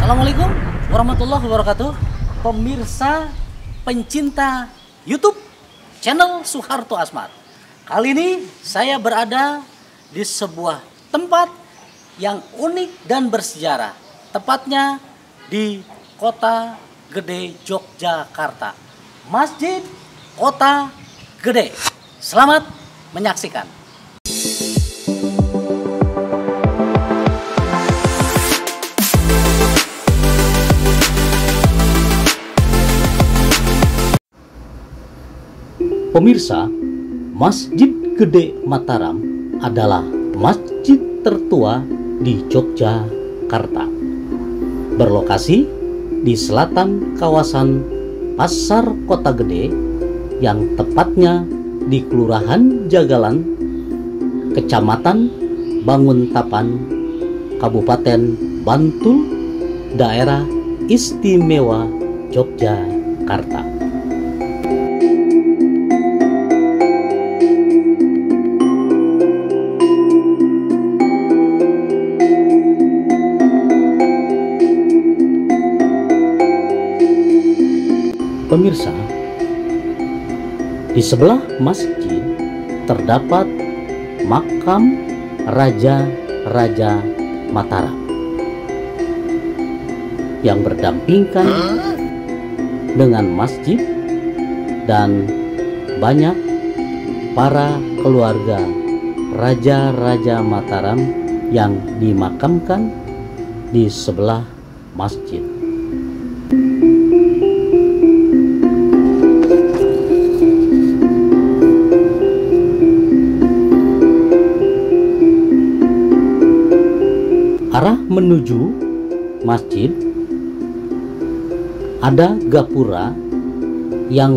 Assalamualaikum warahmatullahi wabarakatuh. Pemirsa pencinta YouTube channel Soeharto Asmad. Kali ini saya berada di sebuah tempat yang unik dan bersejarah. Tepatnya di Kota Gede, Yogyakarta. Masjid Kota Gede. Selamat menyaksikan. Pemirsa, Masjid Gede Mataram adalah masjid tertua di Yogyakarta. Berlokasi di selatan kawasan Pasar Kota Gede, yang tepatnya di Kelurahan Jagalan, Kecamatan Banguntapan, Kabupaten Bantul, Daerah Istimewa Yogyakarta. Pemirsa, di sebelah masjid terdapat makam Raja-Raja Mataram yang berdampingan dengan masjid, dan banyak para keluarga Raja-Raja Mataram yang dimakamkan di sebelah masjid. Arah menuju masjid ada gapura yang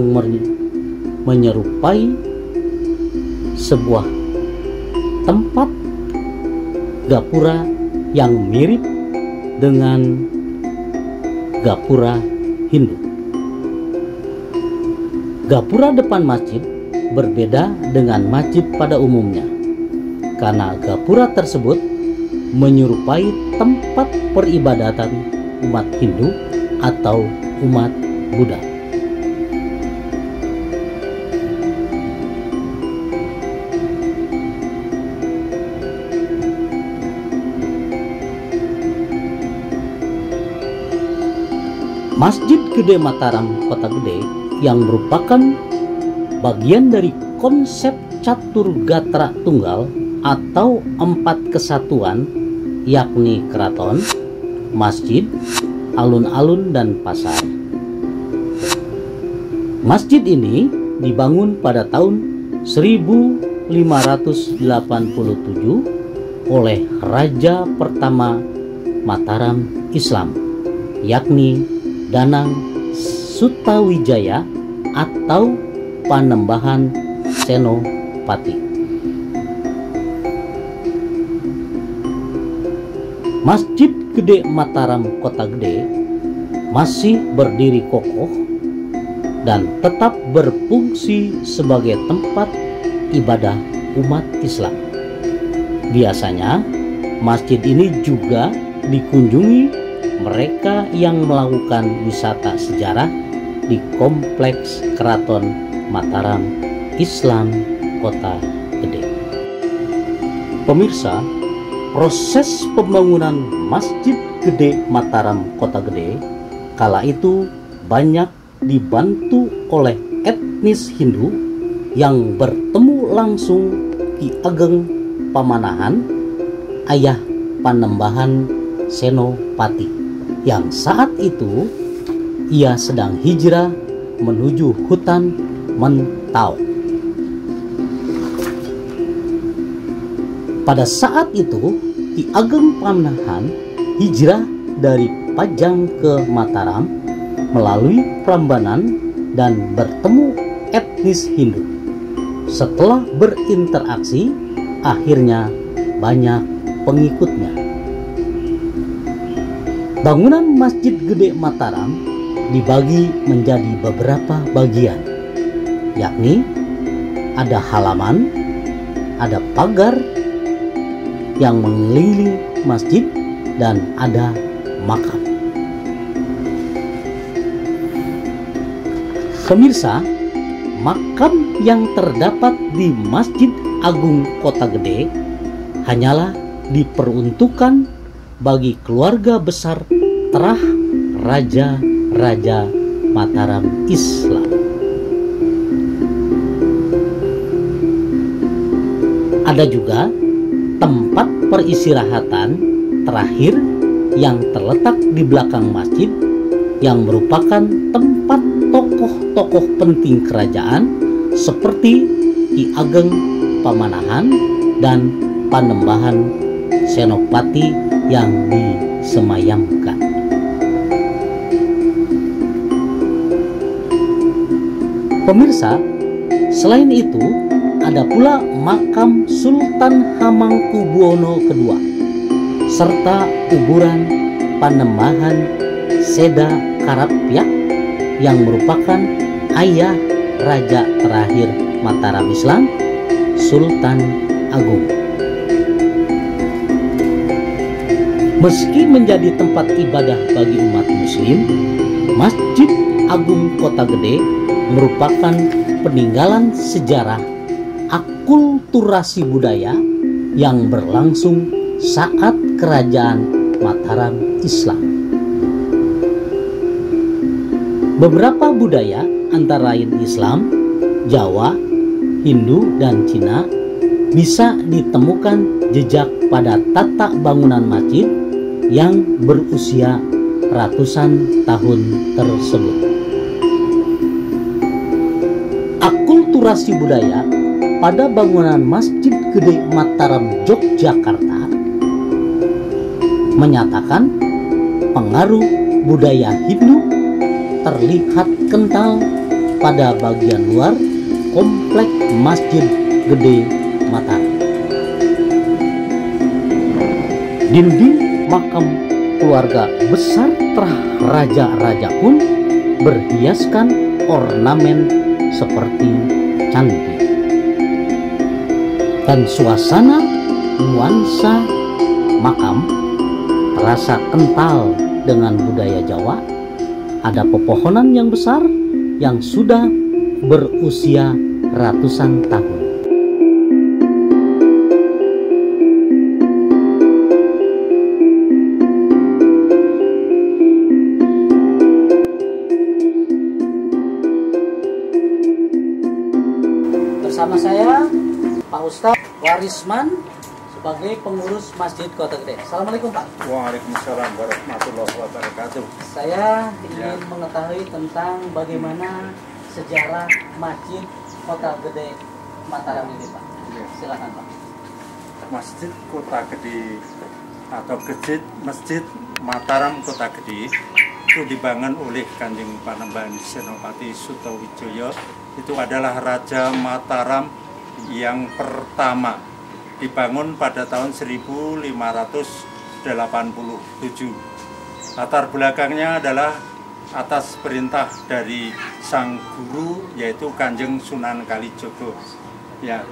menyerupai sebuah tempat gapura yang mirip dengan gapura Hindu. Gapura depan masjid berbeda dengan masjid pada umumnya, karena gapura tersebut menyerupai tempat peribadatan umat Hindu atau umat Buddha. Masjid Gede Mataram Kota Gede, yang merupakan bagian dari konsep catur gatra tunggal atau 4 kesatuan, yakni keraton, masjid, alun-alun, dan pasar. Masjid ini dibangun pada tahun 1587 oleh Raja pertama Mataram Islam, yakni Danang Sutawijaya atau Panembahan Senopati. Masjid Gede Mataram Kota Gede masih berdiri kokoh dan tetap berfungsi sebagai tempat ibadah umat Islam. Biasanya masjid ini juga dikunjungi mereka yang melakukan wisata sejarah di Kompleks Keraton Mataram Islam Kota Gede. Pemirsa, proses pembangunan Masjid Gede Mataram Kota Gede kala itu banyak dibantu oleh etnis Hindu yang bertemu langsung Ki Ageng Pamanahan, ayah Panembahan Senopati, yang saat itu ia sedang hijrah menuju hutan Mentau. Pada saat itu Ki Ageng Pamanahan hijrah dari Pajang ke Mataram melalui Prambanan dan bertemu etnis Hindu. Setelah berinteraksi, akhirnya banyak pengikutnya. Bangunan Masjid Gede Mataram dibagi menjadi beberapa bagian, yakni ada halaman, ada pagar yang mengelilingi masjid, dan ada makam. Pemirsa, makam yang terdapat di Masjid Agung Kota Gede hanyalah diperuntukkan bagi keluarga besar terah raja-raja Mataram Islam. Ada juga tempat peristirahatan terakhir yang terletak di belakang masjid yang merupakan tempat tokoh-tokoh penting kerajaan seperti Ki Ageng Pamanahan dan Panembahan Senopati yang disemayamkan. Pemirsa, selain itu ada pula makam Sultan Hamengkubuwono II serta kuburan Panembahan Seda Karapyak yang merupakan ayah raja terakhir Mataram Islam, Sultan Agung. Meski menjadi tempat ibadah bagi umat muslim, Masjid Agung Kota Gede merupakan peninggalan sejarah akulturasi budaya yang berlangsung saat kerajaan Mataram Islam. Beberapa budaya antara lain Islam, Jawa, Hindu, dan Cina bisa ditemukan jejak pada tata bangunan masjid yang berusia ratusan tahun tersebut. Akulturasi budaya pada bangunan Masjid Gede Mataram Yogyakarta menyatakan pengaruh budaya Hindu terlihat kental pada bagian luar komplek Masjid Gede Mataram. Dinding makam keluarga besar terah raja-raja pun berhiaskan ornamen seperti candi. Dan suasana nuansa makam terasa kental dengan budaya Jawa. Ada pepohonan yang besar yang sudah berusia ratusan tahun. Bersama saya Pak Ustadz Warisman sebagai pengurus Masjid Kota Gede. Assalamualaikum Pak. Waalaikumsalam warahmatullahi wabarakatuh. Saya ingin mengetahui tentang bagaimana sejarah Masjid Kota Gede Mataram ini Pak. Silakan Pak. Masjid Kota Gede atau Masjid Mataram Kota Gede itu dibangun oleh Kanjeng Panembahan Senopati Sutawijaya. Itu adalah Raja Mataram yang pertama, dibangun pada tahun 1587. Latar belakangnya adalah atas perintah dari sang guru yaitu Kanjeng Sunan Kalijogo. Ya,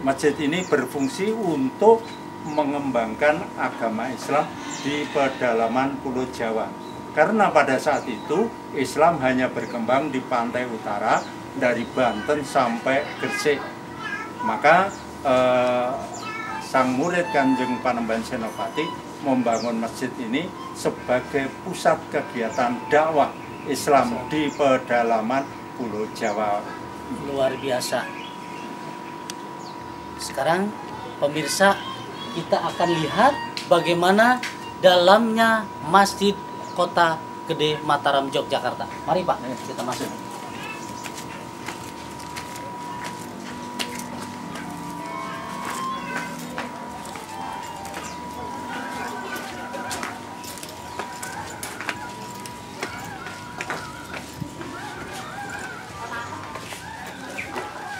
masjid ini berfungsi untuk mengembangkan agama Islam di pedalaman Pulau Jawa. Karena pada saat itu Islam hanya berkembang di pantai utara dari Banten sampai Gresik. Maka sang murid Kanjeng Panembahan Senopati membangun masjid ini sebagai pusat kegiatan dakwah Islam di pedalaman Pulau Jawa. Luar biasa. Sekarang pemirsa, kita akan lihat bagaimana dalamnya Masjid Kota Gede Mataram Yogyakarta. Mari Pak, kita masuk.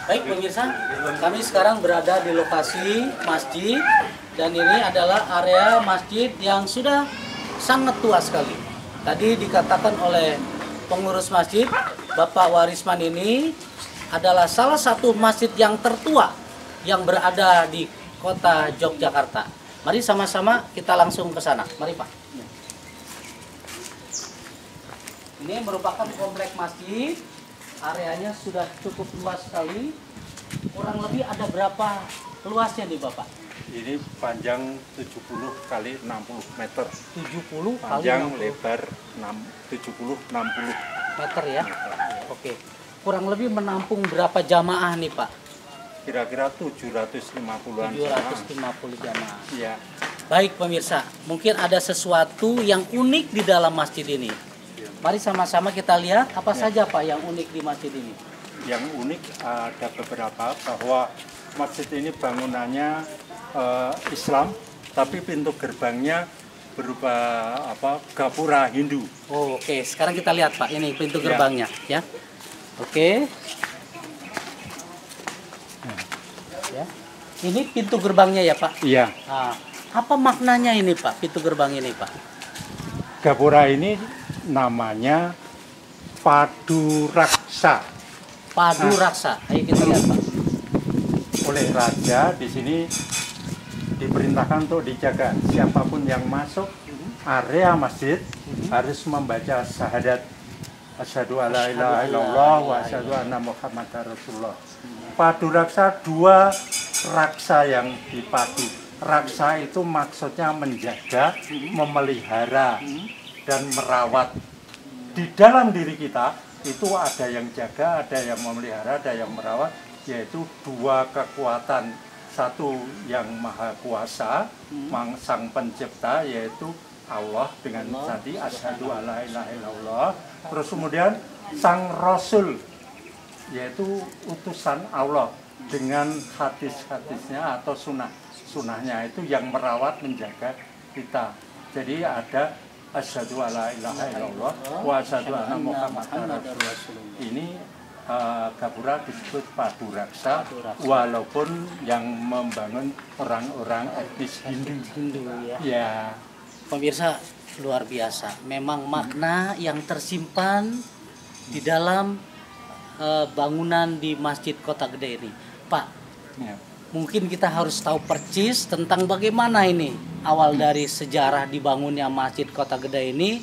Baik pemirsa, kami sekarang berada di lokasi masjid dan ini adalah area masjid yang sudah sangat tua sekali. Tadi dikatakan oleh pengurus masjid, Bapak Warisman, ini adalah salah satu masjid yang tertua yang berada di kota Yogyakarta. Mari sama-sama kita langsung ke sana. Mari Pak. Ini merupakan komplek masjid areanya sudah cukup luas sekali. Kurang lebih ada berapa luasnya nih Bapak? Ini panjang 70 kali 60 meter. 70 kali Panjang 60 lebar 70-60 meter ya. Oke. Kurang lebih menampung berapa jamaah nih Pak? Kira-kira 750-an. 750 jamaah. Iya. Baik pemirsa, mungkin ada sesuatu yang unik di dalam masjid ini. Mari sama-sama kita lihat apa saja Pak yang unik di masjid ini. Yang unik ada beberapa, bahwa masjid ini bangunannya Islam, tapi pintu gerbangnya berupa gapura Hindu. Oh, oke. Sekarang kita lihat Pak, ini pintu gerbangnya ya. Oke. Ya. Ini pintu gerbangnya ya Pak. Iya. Nah, apa maknanya ini Pak, pintu gerbang ini Pak? Gapura ini namanya Paduraksa. Paduraksa. Ayo kita lihat Pak. Oleh raja di sini diperintahkan untuk dijaga. Siapapun yang masuk area masjid harus membaca syahadat asyhadu alla ilaha illallah wa asyhadu anna muhammadar rasulullah. Paduraksa, dua raksa yang dipadu. Raksa itu maksudnya menjaga, memelihara, dan merawat. Di dalam diri kita itu ada yang jaga, ada yang memelihara, ada yang merawat, yaitu dua kekuatan. Satu yang maha kuasa, sang pencipta, yaitu Allah dengan tadi asyhadu alla ilaha illallah. Terus kemudian sang Rasul, yaitu utusan Allah dengan hadis-hadisnya atau sunahnya itu yang merawat, menjaga kita. Jadi ada asyhadu alla ilaha illallah wa asyhadu anna muhammadar rasulullah. Ini gapura disebut Paduraksa, walaupun yang membangun orang-orang etnis Hindu ya. Ya. Pemirsa, luar biasa. Memang makna yang tersimpan di dalam bangunan di Masjid Kota Gede ini. Pak, Ya. mungkin kita harus tahu percis tentang bagaimana ini awal dari sejarah dibangunnya Masjid Kota Gede ini.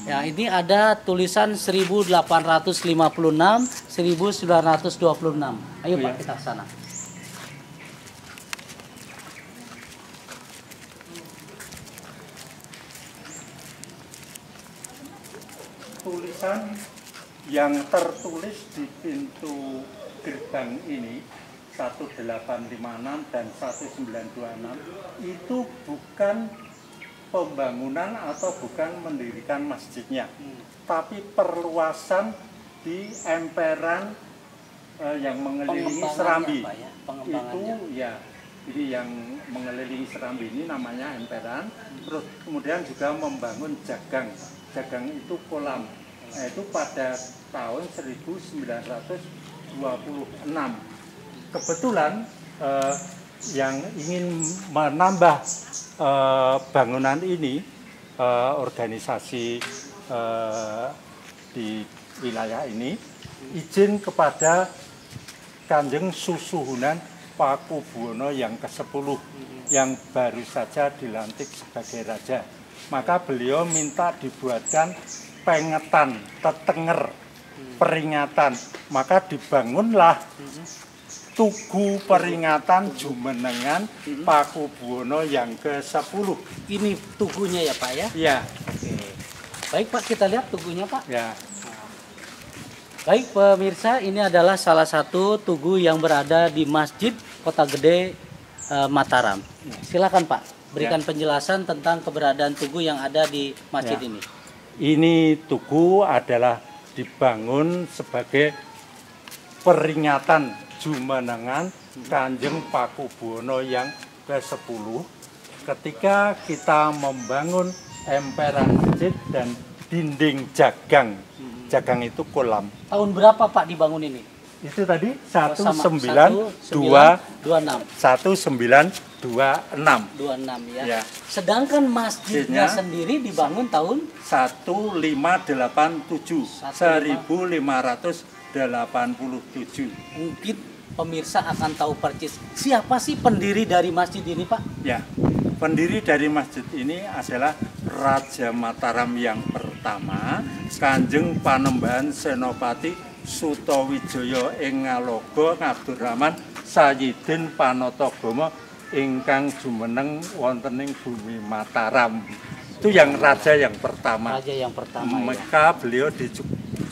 Ya, ini ada tulisan 1856, 1926. Ayo Pak, kita ke sana. Tulisan yang tertulis di pintu gerbang ini 1856 dan 1926 itu bukan pembangunan atau bukan mendirikan masjidnya, tapi perluasan di emperan yang mengelilingi Serambi. Pak, ya? Itu ya, ini yang mengelilingi Serambi ini namanya emperan. Terus kemudian juga membangun jagang. Jagang itu kolam. Nah, itu pada tahun 1926. Kebetulan yang ingin menambah bangunan ini, organisasi di wilayah ini izin kepada Kanjeng Susuhunan Pakubuwono yang ke-10 yang baru saja dilantik sebagai raja. Maka beliau minta dibuatkan pengetan, tetenger, peringatan. Maka dibangunlah Tugu Peringatan Jumenengan Pakubuwono yang ke-10. Ini tugunya ya Pak ya? Ya. Oke. Baik Pak, kita lihat tugunya Pak. Ya. Baik pemirsa, ini adalah salah satu tugu yang berada di Masjid Kota Gede Mataram. Silakan Pak, berikan penjelasan tentang keberadaan tugu yang ada di masjid ini. Ini tugu adalah dibangun sebagai peringatan Jumenengan Kanjeng Pakubuwono yang ke-10 ketika kita membangun emperan masjid dan dinding jagang. Jagang itu kolam. Tahun berapa Pak dibangun ini? Itu tadi 1926. 1926 Ya. ya. Sedangkan masjidnya sendiri dibangun tahun 1587. Mungkin pemirsa akan tahu persis siapa sih pendiri dari masjid ini Pak? Ya, pendiri dari masjid ini adalah Raja Mataram yang pertama, Kanjeng Panembahan Senopati Sutawijaya ing Ngaloga Ngabdurrahman Sayyidin Panatagama ingkang jumeneng wonten ing bumi Mataram. Itu yang raja yang pertama. Raja yang pertama. Maka beliau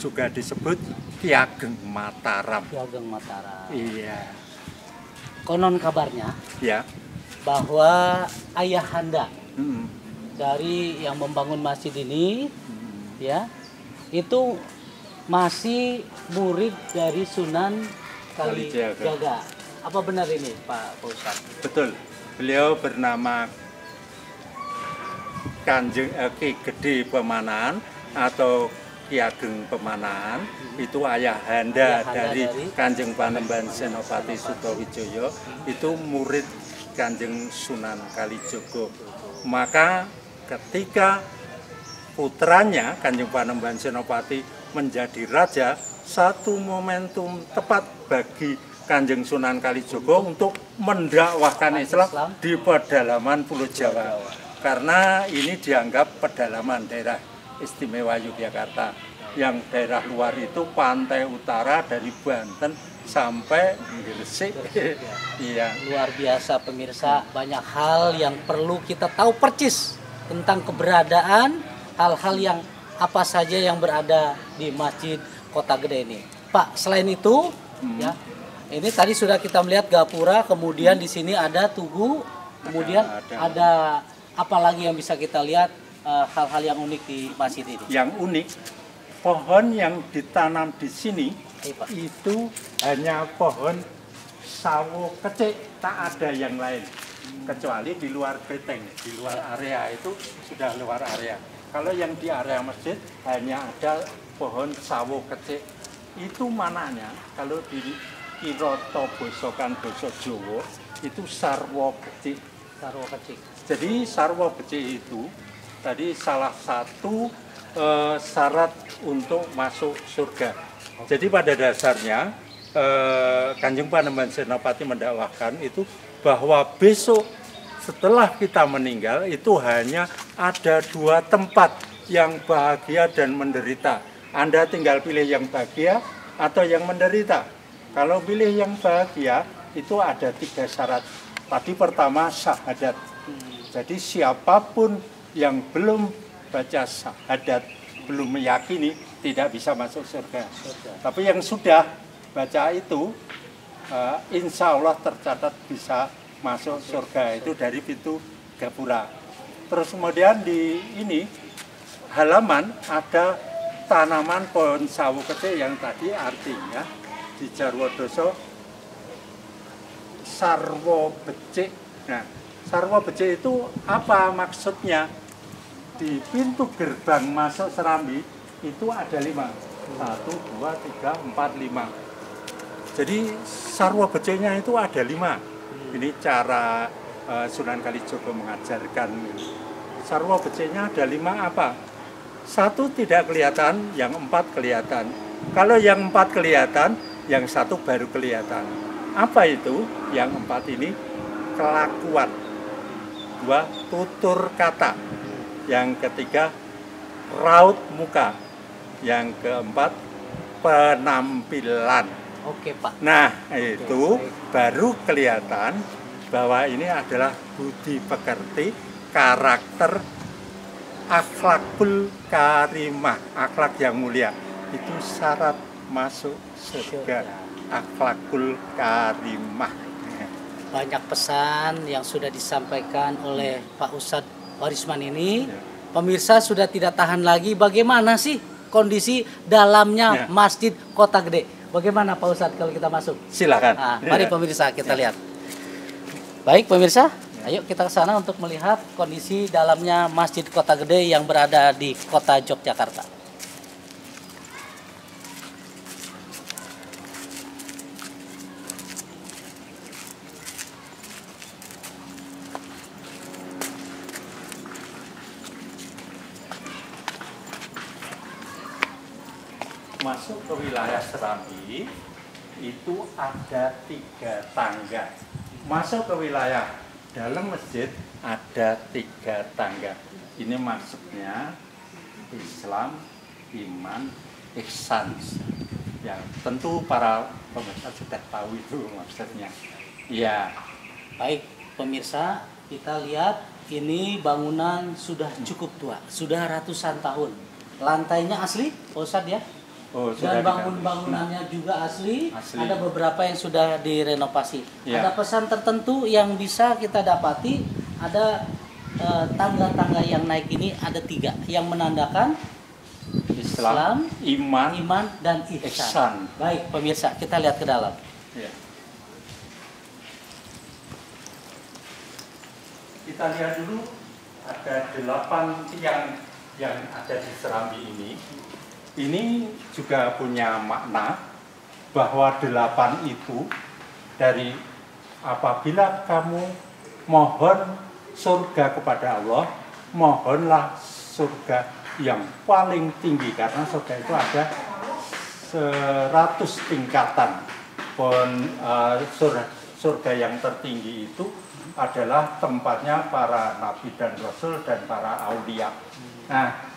juga disebut Ki Ageng Mataram. Ki Ageng Mataram. Iya. Konon kabarnya Ya. bahwa ayahanda dari yang membangun masjid ini, ya, itu masih murid dari Sunan Kalijaga. Apa benar ini, Pak Ustadz? Betul. Beliau bernama Kanjeng Ki Gede Pemanahan atau Ki Ageng Pemanahan. Itu ayahanda dari Kanjeng Panembahan Senopati Sutawijaya. Itu murid Kanjeng Sunan Kalijaga. Maka ketika putranya Kanjeng Panembahan Senopati menjadi raja, satu momentum tepat bagi Kanjeng Sunan Kalijaga untuk mendakwahkan Islam di pedalaman Pulau Jawa. Karena ini dianggap pedalaman daerah istimewa Yogyakarta. Yang daerah luar itu pantai utara dari Banten sampai Gresik. Iya. Luar biasa pemirsa, banyak hal yang perlu kita tahu percis tentang keberadaan hal-hal yang apa saja yang berada di Masjid Kota Gede ini. Pak, selain itu, ya, ini tadi sudah kita melihat gapura, kemudian di sini ada tugu, kemudian ada apa lagi yang bisa kita lihat hal-hal yang unik di masjid ini? Yang unik, pohon yang ditanam di sini itu hanya pohon sawo kecik, tak ada yang lain. Kecuali di luar beteng, di luar area itu sudah luar area. Kalau yang di area masjid hanya ada pohon sawo kecik. Itu mananya kalau di Kirata bosokan basa Jawa itu sarwa becik. Sarwa becik. Jadi sarwa becik itu tadi salah satu syarat untuk masuk surga. Jadi pada dasarnya Kanjeng Panembahan Senopati mendakwahkan itu bahwa besok setelah kita meninggal itu hanya ada dua tempat yang bahagia dan menderita. Anda tinggal pilih yang bahagia atau yang menderita. Kalau pilih yang bahagia itu ada 3 syarat. Tadi pertama syahadat. Jadi siapapun yang belum baca syahadat, belum meyakini, tidak bisa masuk surga. Tapi yang sudah baca itu, insya Allah tercatat bisa masuk surga. Itu dari pintu gapura. Terus kemudian di ini halaman ada tanaman pohon sawo kecil yang tadi artinya di Jarwo Doso sarwo becik. Nah, sarwo becik itu apa maksudnya? Di pintu gerbang masuk Serambi itu ada 5. 1, 2, 3, 4, 5. Jadi sarwa beciknya itu ada 5. Ini cara Sunan Kalijaga mengajarkan. Sarwa beciknya ada 5 apa? 1 tidak kelihatan, yang 4 kelihatan. Kalau yang 4 kelihatan, yang 1 baru kelihatan. Apa itu? Yang 4 ini kelakuan. 2 tutur kata. Yang ketiga raut muka. Yang keempat penampilan. Oke Pak. Nah itu baru kelihatan bahwa ini adalah budi pekerti, karakter, akhlakul karimah, akhlak yang mulia. Itu syarat masuk surga, akhlakul karimah. Banyak pesan yang sudah disampaikan oleh Pak Ustadz Warisman ini. Pemirsa sudah tidak tahan lagi, bagaimana sih kondisi dalamnya Masjid Kota Gede? Bagaimana Pak Ustadz kalau kita masuk? Silakan. Nah, mari pemirsa kita lihat. Baik pemirsa, ayo kita ke sana untuk melihat kondisi dalamnya Masjid Kota Gede yang berada di Kota Yogyakarta. Masuk ke wilayah Serambi itu ada 3 tangga. Masuk ke wilayah dalam masjid ada 3 tangga. Ini maksudnya Islam, iman, ihsan. Ya, tentu para pemirsa sudah tahu itu maksudnya. Ya, Baik, pemirsa, kita lihat ini bangunan sudah cukup tua, sudah ratusan tahun. Lantainya asli, Pak Ustadz ya? oh sudah Dan diganti. bangunannya juga asli. Asli. Ada beberapa yang sudah direnovasi. Ya. Ada pesan tertentu yang bisa kita dapati. Ada tangga-tangga yang naik ini ada 3 yang menandakan Islam, iman, iman, dan ihsan. ihsan. Baik, pemirsa, kita lihat ke dalam. Ya. Kita lihat dulu ada 8 tiang yang ada di Serambi ini. Ini juga punya makna bahwa 8 itu dari apabila kamu mohon surga kepada Allah, mohonlah surga yang paling tinggi, karena surga itu ada 100 tingkatan. Surga yang tertinggi itu adalah tempatnya para nabi dan rasul dan para aulia. Nah,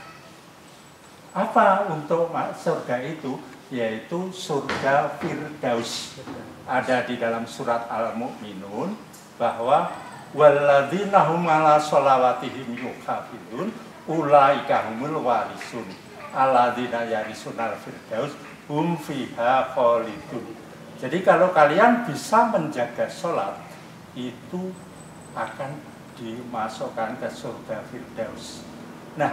apa untuk surga itu? Yaitu surga Firdaus. Ada di dalam surat Al-Mu'minun bahwa walladzina hum ala sholawatihim yuhafizun ulaika humul warisun alladzina yarisunal firdaus hum fiha khalidun. Jadi kalau kalian bisa menjaga sholat, itu akan dimasukkan ke surga Firdaus. Nah,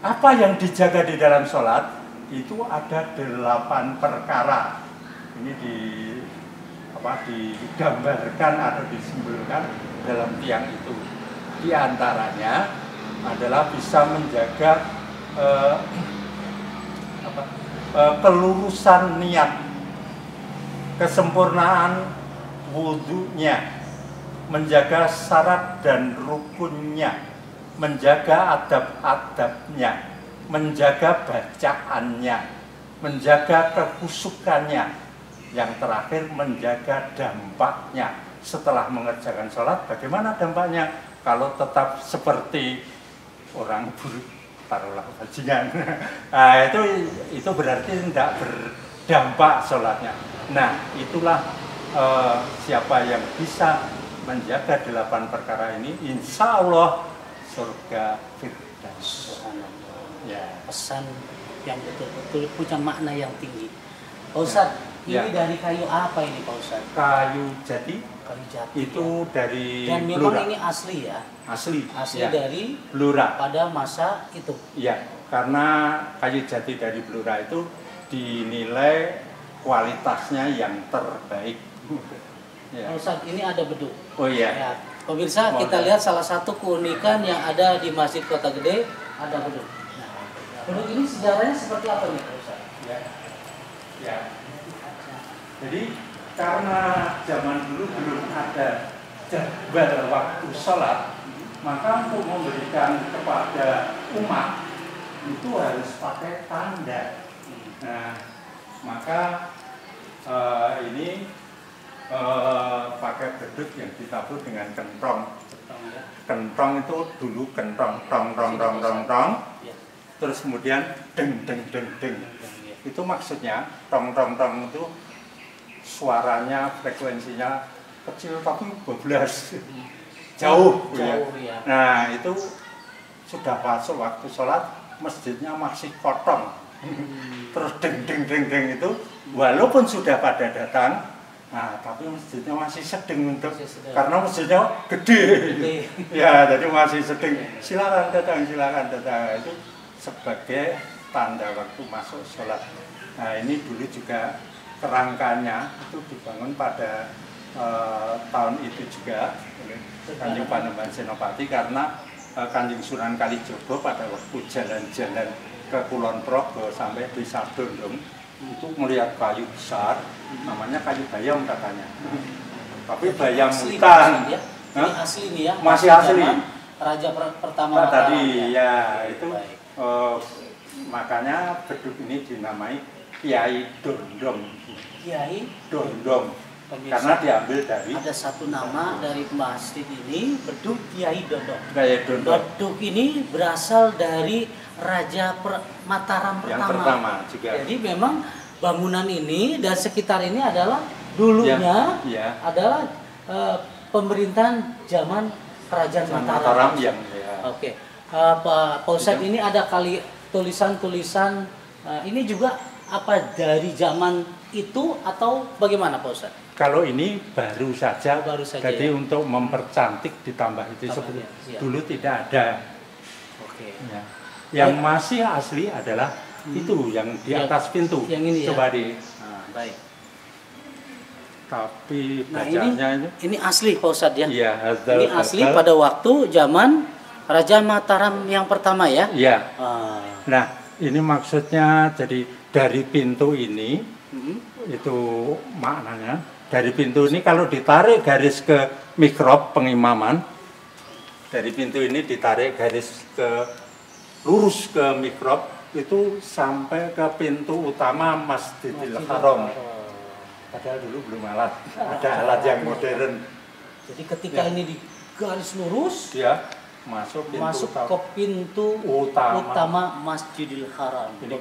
apa yang dijaga di dalam sholat? Itu ada 8 perkara. Ini digambarkan atau disimbolkan dalam tiang itu. Di antaranya adalah bisa menjaga kelurusan niat, kesempurnaan wudhunya, menjaga syarat dan rukunnya, menjaga adab-adabnya, menjaga bacaannya, menjaga kekhusyukannya, yang terakhir menjaga dampaknya. Setelah mengerjakan sholat, bagaimana dampaknya? Kalau tetap seperti orang buruk, taruhlah bajingan, nah, itu berarti tidak berdampak sholatnya. Nah, itulah siapa yang bisa menjaga 8 perkara ini, insya Allah surga Firdaus. Ya. Pesan yang betul-betul punya makna yang tinggi. Pak Ustadz, Ya. ini dari kayu apa ini Pak Ustadz? Kayu jati Kayu jati. itu dari Dan memang Blora. ini asli ya? Asli Asli ya. dari Blora. pada masa itu. Ya, karena kayu jati dari Blora itu dinilai kualitasnya yang terbaik. Ya. Pak Ustadz, ini ada beduk. Oh iya. Ya, pemirsa, Mohon kita ya. lihat salah satu keunikan yang ada di Masjid Kota Gede, ada beduk. Nah, beduk ini sejarahnya seperti apa nih Pak Ustadz? Ya. Ya. Jadi karena zaman dulu belum ada jadwal waktu sholat, maka untuk memberikan kepada umat itu harus pakai tanda. Nah, maka ini pakai beduk yang ditabur dengan kentong. Kentong itu dulu kentong, tong tong tong tong tong, terus kemudian deng deng deng deng. Itu maksudnya tong tong tong itu suaranya, frekuensinya kecil tapi bablas, jauh. Ya. Nah, itu sudah masuk waktu sholat, masjidnya masih kosong. Terus deng deng deng deng itu walaupun sudah pada datang, nah tapi masjidnya masih sedeng karena masjidnya gede. Ya, jadi masih sedeng. Silakan datang itu sebagai tanda waktu masuk sholat. Nah, ini dulu juga kerangkanya itu dibangun pada tahun itu juga oleh Kanjeng Panembahan Senopati, karena Kanjeng Sunan Kalijogo pada waktu jalan-jalan ke Kulon Progo sampai Desa Dondong itu melihat kayu besar, namanya kayu bayam katanya. Tapi bayam hutan. Ini asli nih ya? Masih asli. Raja pertama tadi ya, Baik, itu baik. makanya beduk ini dinamai Kiai Dondong. Kiai Dondong. Pemirsa, Karena diambil dari ada satu nama dari masjid ini, Beduk Kiai Dondong. Kiai Dondong. Beduk ini berasal dari Raja Mataram Yang pertama. pertama juga. Jadi memang bangunan ini dan sekitar ini adalah dulunya adalah pemerintahan zaman Kerajaan Mataram. Oke. Pak Ustadz, ini ada kali tulisan-tulisan ini juga apa dari zaman itu atau bagaimana Pak Ustadz? Kalau ini baru saja, jadi ya? untuk mempercantik ditambah itu sebelum dulu tidak ada. Oke. Ya. Yang masih asli adalah itu yang di atas pintu. Yang ini coba ya? di. Baik. Tapi bacaannya ini asli Pak Ustadz ya? Iya. Ini asli pada waktu zaman Raja Mataram yang pertama ya? Iya. Nah ini maksudnya jadi dari pintu ini itu maknanya. Dari pintu ini kalau ditarik garis ke mihrab pengimaman, dari pintu ini ditarik garis ke lurus ke mihrab itu sampai ke pintu utama Masjidil Haram. Padahal dulu belum ada alat yang modern. Jadi ketika ini di garis lurus, masuk ke pintu utama Masjidil Haram. Ini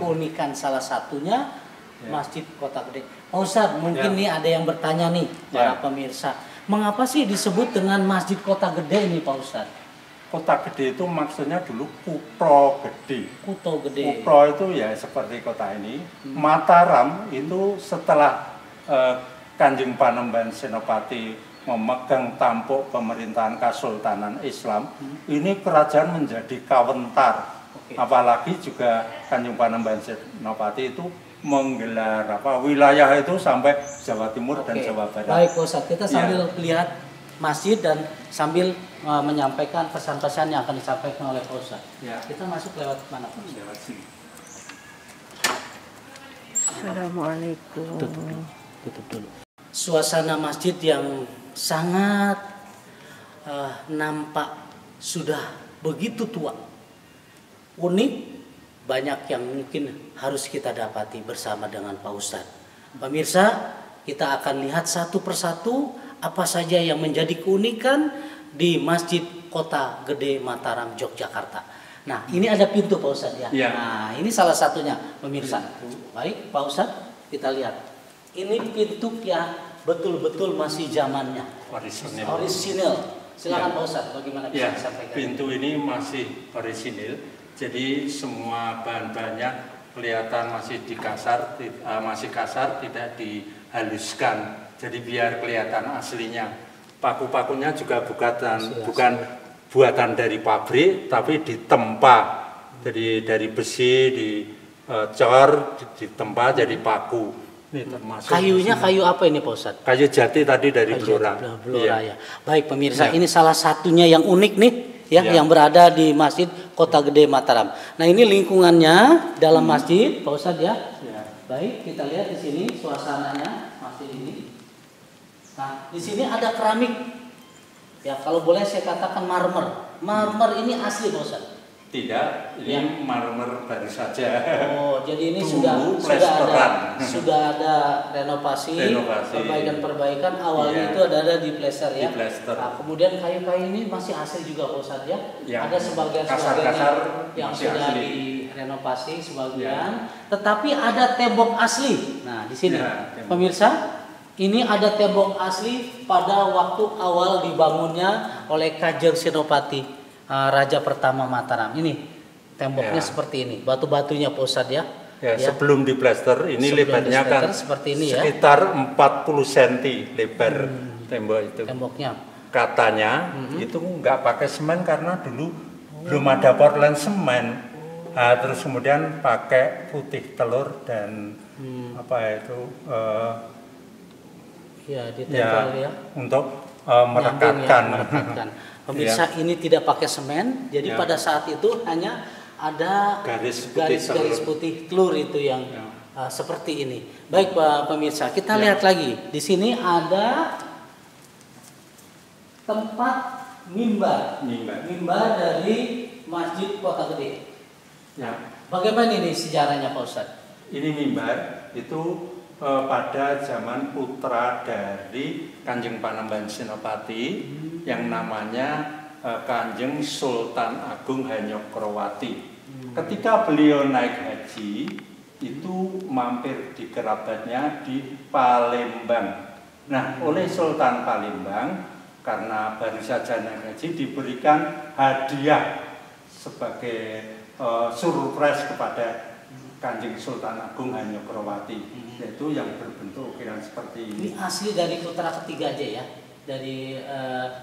keunikan salah satunya Masjid Kota Gede. Pak Ustadz, mungkin nih ada yang bertanya nih para pemirsa, mengapa sih disebut dengan Masjid Kota Gede ini Pak Ustadz? Kota Gede itu maksudnya dulu Kutha Gede. Kutha Gede. Kutha itu ya seperti kota ini. Mataram itu setelah Kanjeng Panembahan Senopati memegang tampuk pemerintahan Kesultanan Islam, ini kerajaan menjadi kawentar. Apalagi juga Kanjeng Panembahan Senopati itu menggelar wilayah itu sampai Jawa Timur dan Jawa Barat. Baik Ustadz, kita sambil lihat masjid dan sambil menyampaikan pesan-pesan yang akan disampaikan oleh Pak Ustadz. Kita masuk lewat mana Pak Ustadz? Lewat sini. Assalamualaikum. Tutup dulu. Suasana masjid yang sangat nampak sudah begitu tua, unik, banyak yang mungkin harus kita dapati bersama dengan Pak Ustadz. Pemirsa, kita akan lihat satu persatu apa saja yang menjadi keunikan di Masjid Kota Gede Mataram, Yogyakarta. Nah, ini ada pintu Pak Ustadz ya. Nah, ini salah satunya pemirsa. Baik, Pak Ustadz, kita lihat. Ini pintu yang betul-betul masih zamannya. Orisinil. Silakan Pak Ustadz, bagaimana bisa disampaikan? Pintu ini masih orisinil. Jadi semua bahan-bahannya kelihatan masih masih kasar, tidak dihaluskan. Jadi biar kelihatan aslinya. Paku-pakunya juga bukan buatan dari pabrik, tapi ditempa. Jadi dari besi dicor, ditempa jadi paku. Ini termasuk kayunya kayu apa ini Pak Ustadz? Kayu jati tadi dari Blora. Ya. Baik pemirsa, ini salah satunya yang unik nih. Yang berada di Masjid Kota Gede Mataram. Nah ini lingkungannya dalam masjid, Pak Ustadz ya. Baik, kita lihat di sini suasananya masjid ini. Nah di sini ada keramik. Ya kalau boleh saya katakan marmer. Marmer ini asli Pak Ustadz? Tidak, ini marmer baru saja. Oh, jadi ini sudah ada renovasi. Perbaikan awalnya itu ada di plester ya. Nah, kemudian kayu-kayu ini masih asli juga Pak Ustadz ya. Ada sebagian yang sudah direnovasi sebagian, tetapi ada tembok asli. Nah, di sini pemirsa, ini ada tembok asli pada waktu awal dibangunnya oleh Kanjeng Senopati Raja pertama Mataram. Ini temboknya seperti ini, batu-batunya Pak Ustadz ya. Sebelum diplester ini lebarnya kan seperti ini sekitar 40 cm lebar tembok itu. Temboknya. Katanya itu nggak pakai semen karena dulu belum ada Portland semen. Nah, terus kemudian pakai putih telur dan ditempel untuk merekatkan. Pemirsa ini tidak pakai semen, jadi pada saat itu hanya ada garis putih telur itu yang seperti ini. Baik Pak pemirsa, kita lihat lagi. Di sini ada tempat mimbar dari Masjid Kota Gede. Bagaimana ini sejarahnya Pak Ustadz? Ini mimbar itu pada zaman putra dari Kanjeng Panembahan Senopati yang namanya Kanjeng Sultan Agung Hanyokroowati. Ketika beliau naik haji, itu mampir di kerabatnya di Palembang. Nah, oleh Sultan Palembang karena baru saja naik haji diberikan hadiah sebagai surprise kepada Kanjeng Sultan Agung Hanyokrowati, yaitu yang berbentuk ukiran seperti ini. Ini asli dari putra ketiga aja ya, dari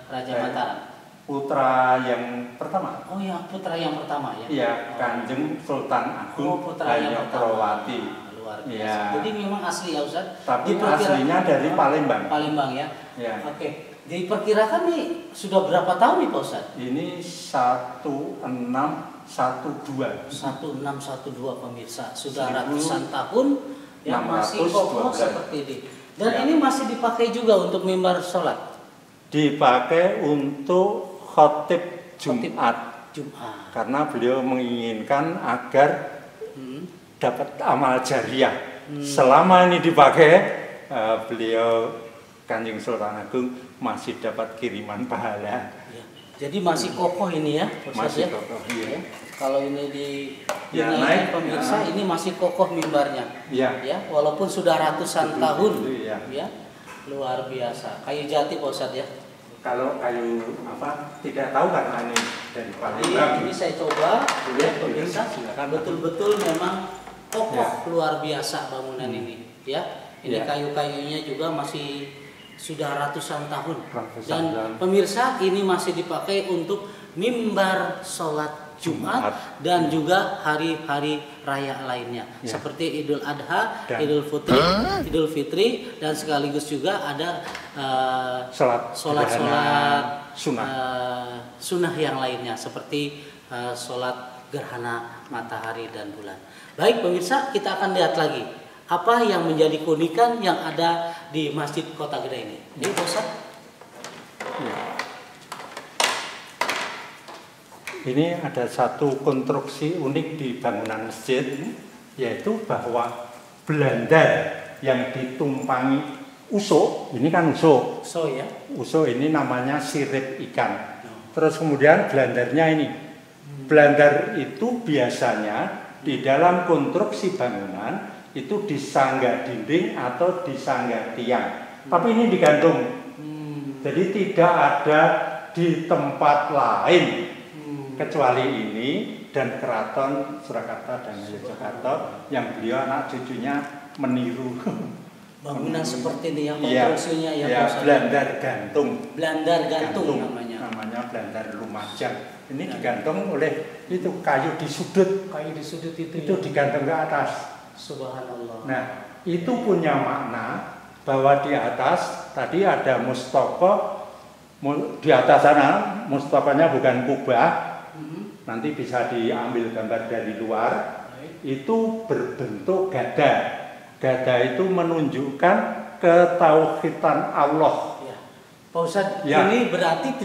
Raja Mataram. Putra yang pertama. Oh ya, putra yang pertama ya. Iya, Kanjeng Sultan Agung Hanyokrowati. Luar biasa. Ya. Jadi memang asli ya Ustaz. Tapi aslinya dari Palembang. Palembang ya. Ya. Oke. Diperkirakan nih sudah berapa tahun nih Pak Ustaz? Ini 1612. 1612 pemirsa. Sudah ratusan tahun yang masih kokoh seperti ini. Dan ya. ini masih dipakai juga untuk mimbar sholat. Dipakai untuk khotib Jumat. Jumat. Karena beliau menginginkan agar dapat amal jariah. Selama ini dipakai, beliau Kanjeng Sultan Agung masih dapat kiriman pahala. Ya. Jadi masih kokoh ini ya, masih ya? kokoh. Iya. Kalau ini naik pemirsa, ini masih kokoh mimbarnya. Ya. Ya, walaupun sudah ratusan tahun. Ya. Ya. Luar biasa. Kayu jati Pak Ustadz ya. Kalau kayu apa tidak tahu karena ini dari Palembang. Ini saya coba ya pemirsa, betul-betul memang kokoh ya. Luar biasa bangunan ini ya. Ini kayu-kayunya juga masih sudah ratusan tahun. Dan pemirsa ini masih dipakai untuk mimbar sholat Jumat dan juga hari-hari raya lainnya seperti Idul Adha, Idul Fitri dan sekaligus juga ada sholat sunnah yang lainnya seperti sholat gerhana matahari dan bulan. Baik pemirsa, kita akan lihat lagi apa yang menjadi keunikan yang ada di Masjid Kota Gede ini. Ini Ustaz. Ini ada satu konstruksi unik di bangunan masjid, yaitu bahwa Belanda yang ditumpangi uso, ini kan uso. Uso ya. Uso ini namanya sirip ikan. Terus kemudian belandarnya ini. Belandar itu biasanya di dalam konstruksi bangunan itu disangga dinding atau disangga tiang. Tapi ini digantung. Jadi tidak ada di tempat lain. Kecuali ini dan Keraton Surakarta dan Yogyakarta yang beliau anak cucunya meniru bangunan seperti ini yang konstruksinya ya belandar gantung. Belandar gantung namanya belandar Lumajang. Ini digantung oleh itu kayu di sudut itu digantung ke atas. Subhanallah. Nah itu punya makna bahwa di atas tadi ada mustofa, di atas sana mustofanya bukan kubah. Nanti bisa diambil gambar dari luar. Itu berbentuk gada. Gada itu menunjukkan ketauhidan Allah. Ya. Pak Ustadz, ini berarti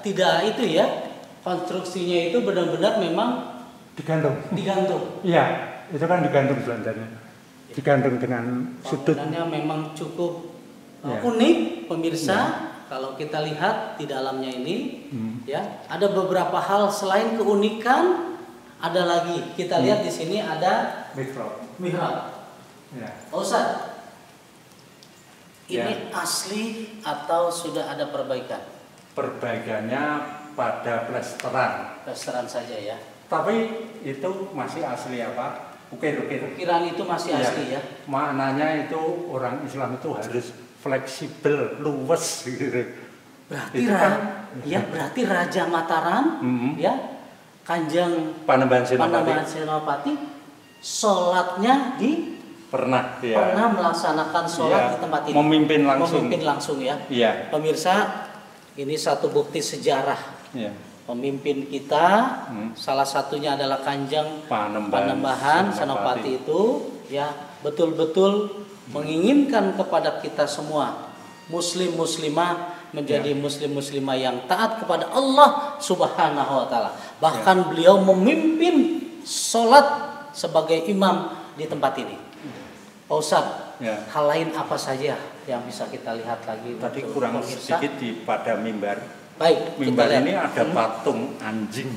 tidak itu ya? Konstruksinya itu benar-benar memang digantung. Iya, itu kan digantung belandarnya. Digantung dengan sudut. Bangunannya memang cukup unik, pemirsa. Kalau kita lihat di dalamnya ini, ya ada beberapa hal selain keunikan, ada lagi. Kita lihat di sini ada mihrab. Ya. Ustaz, ini asli atau sudah ada perbaikan? Perbaikannya pada plesteran. Plesteran saja ya. Tapi itu masih asli apa? Ukir-ukir. Ukiran itu masih asli ya. Maknanya itu orang Islam itu harus fleksibel, luwes gitu. Berarti berarti Raja Mataram ya Kanjeng Panembahan Senopati sholatnya pernah melaksanakan sholat di tempat ini. Memimpin langsung ya. Iya. Pemirsa, ini satu bukti sejarah. Iya. Pemimpin kita salah satunya adalah Kanjeng Panembahan Senopati itu ya betul-betul menginginkan kepada kita semua muslimah menjadi muslimah yang taat kepada Allah Subhanahu wa taala. Bahkan beliau memimpin sholat sebagai imam di tempat ini. Pak Ustadz, hal lain apa saja yang bisa kita lihat lagi? Tadi kurang sedikit pada mimbar. Baik, mimbar ini ada patung anjing.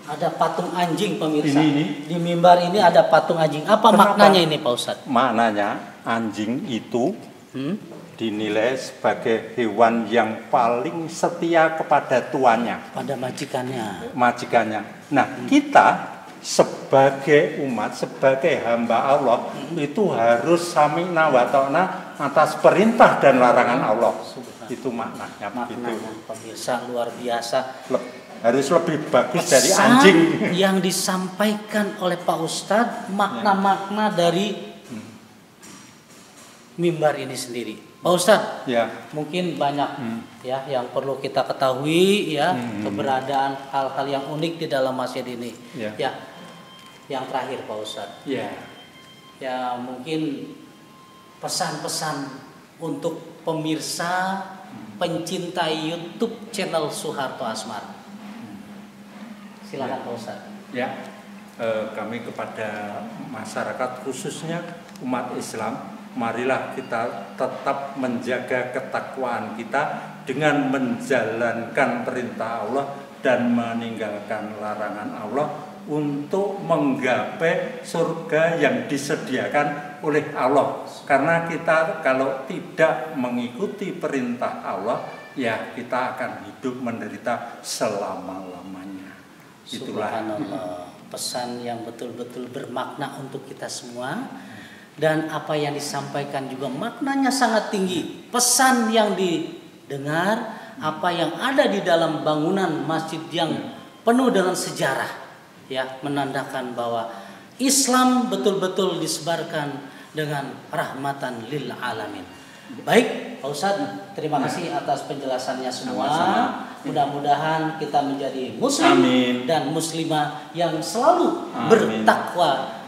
Ada patung anjing pemirsa. Ini. Di mimbar ini ada patung anjing. Apa Kenapa? maknanya ini Pak Ustadz? Maknanya anjing itu dinilai sebagai hewan yang paling setia kepada tuannya, Pada majikannya. majikannya. Nah, kita sebagai umat, sebagai hamba Allah itu harus sami'na wa ta'na atas perintah dan larangan Allah. Itu maknanya. Maknanya pemirsa luar biasa. Harus lebih bagus dari Pesan anjing. yang disampaikan oleh Pak Ustadz, makna-makna dari mimbar ini sendiri. Pak Ustadz, Ya. mungkin banyak ya yang perlu kita ketahui ya, keberadaan hal-hal yang unik di dalam masjid ini. Ya. Ya. Yang terakhir Pak Ustadz. Ya. Ya mungkin pesan-pesan untuk pemirsa pencinta YouTube channel Soeharto Asmara. Silakan Pak Ustadz. Ya, kami kepada masyarakat khususnya umat Islam, marilah kita tetap menjaga ketakwaan kita dengan menjalankan perintah Allah dan meninggalkan larangan Allah untuk menggapai surga yang disediakan oleh Allah. Karena kita kalau tidak mengikuti perintah Allah, ya kita akan hidup menderita selama-lamanya. Itulah Subhanallah, pesan yang betul-betul bermakna untuk kita semua. Dan apa yang disampaikan juga maknanya sangat tinggi. Pesan yang didengar, apa yang ada di dalam bangunan masjid yang penuh dengan sejarah, ya, menandakan bahwa Islam betul-betul disebarkan dengan rahmatan lil alamin. Baik, Pak Ustadz, terima kasih atas penjelasannya semua. Sama-sama. Mudah-mudahan kita menjadi muslim dan muslimah yang selalu bertakwa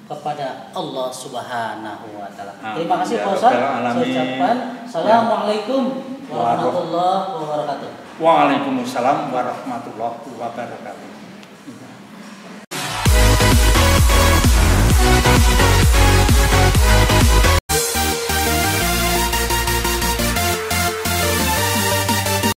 kepada Allah Subhanahu wa taala. Terima kasih Pak Ustadz. Saya ucapkan Assalamualaikum warahmatullahi wabarakatuh. Waalaikumsalam warahmatullahi wabarakatuh.